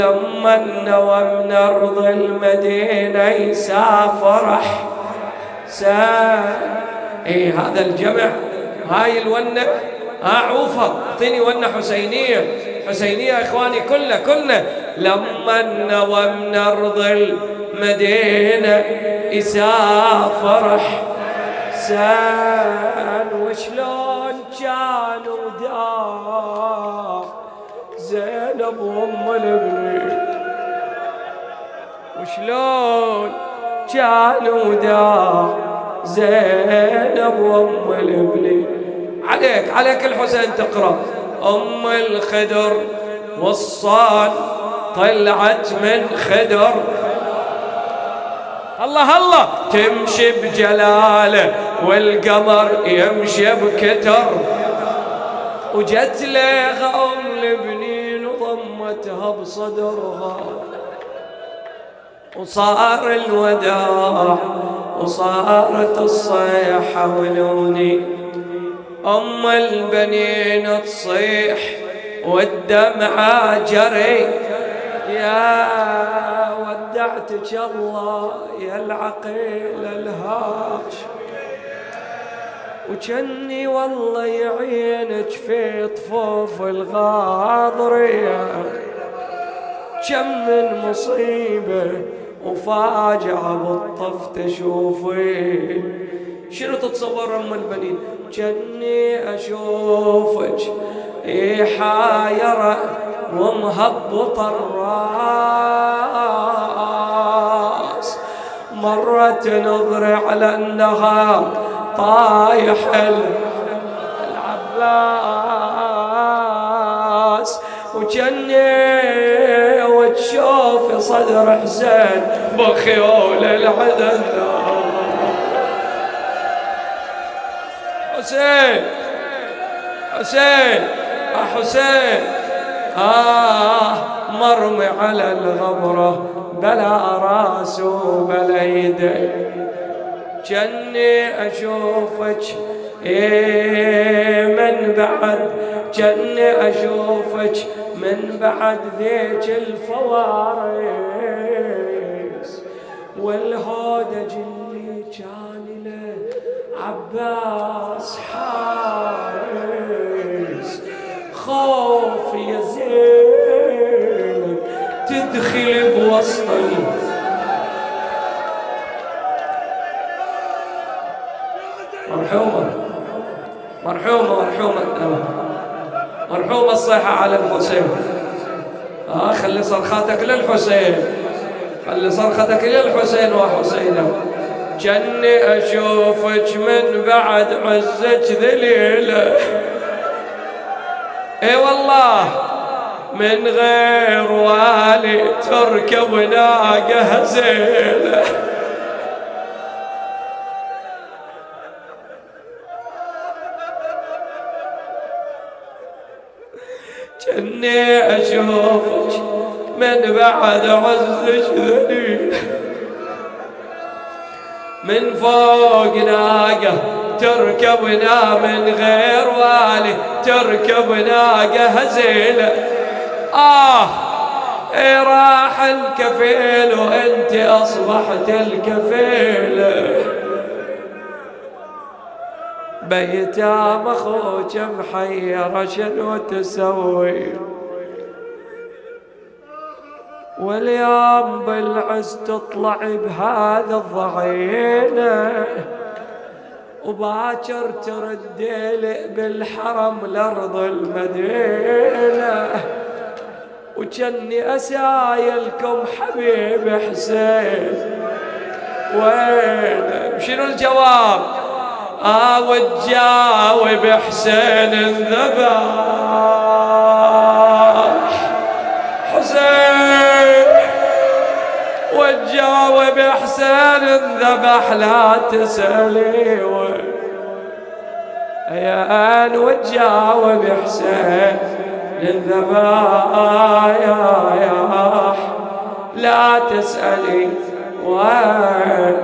لما النوى من أرض المدينة يسافر إيه هذا الجمع، هاي الونة عوفة، اعطيني ونة حسينية حسينية إخواني كلنا. لما النوى من أرض المدينة يسافر حسين، وشلون كان وداع زينب وام الابن، وشلون كان وداع زينب وام الابن. عليك الحسين تقرأ. أم الخدر والصال طلعت من خدر، الله تمشي بجلاله والقمر يمشي بكتر، وجت لها أم البنين وضمتها بصدرها، وصار الوداع وصارت الصيحة ولوني. أم البنين تصيح والدمعة جري، يا ودعتك الله يا العقيل الهاش، وجني والله يعينك في طفوف الغاضرية، كم من مصيبة وفاجعة بالطف تشوفي. شنو تتصور أم البنين؟ جني أشوفك حايرة ومهبط الراس، مرت نظري على النهار طايح العباس، وجني وتشوف صدر حسين بخيول العدن. حسين حسين مرمي على الغبرة بلا راس وبلا يدي، جني أشوفك من بعد، جني أشوفك من بعد ذيك الفوارس، والهودج اللي كان له عباس حارس، خوف يا زينب تدخل بوسطي. مرحومة الصيحة على الحسين. خلي صرخاتك للحسين، خلي صرختك للحسين وحسينه. جني أشوفك من بعد عزك ذليلة، اي والله من غير والي تركب ناقة هزيلة، جني أشوفك من بعد عزك ذليلة، من فوق ناقة تركبنا من غير والي تركب ناقة هزيلة. راح الكفيل وانت اصبحت الكفيلة، بيتام اخوك محيرة شنو تسوي، واليوم بالعز تطلع بهذا الضعينة، وباكر تردي بالحرم لأرض المدينة، وجني أسايلكم حبيب حسين وين. شنو الجواب؟ وتجاوب حسين الذبح، حسين وتجاوب حسين الذبح، لا تسألي وين. يا أن وتجاوب حسين الذبح، لا تسألي وين.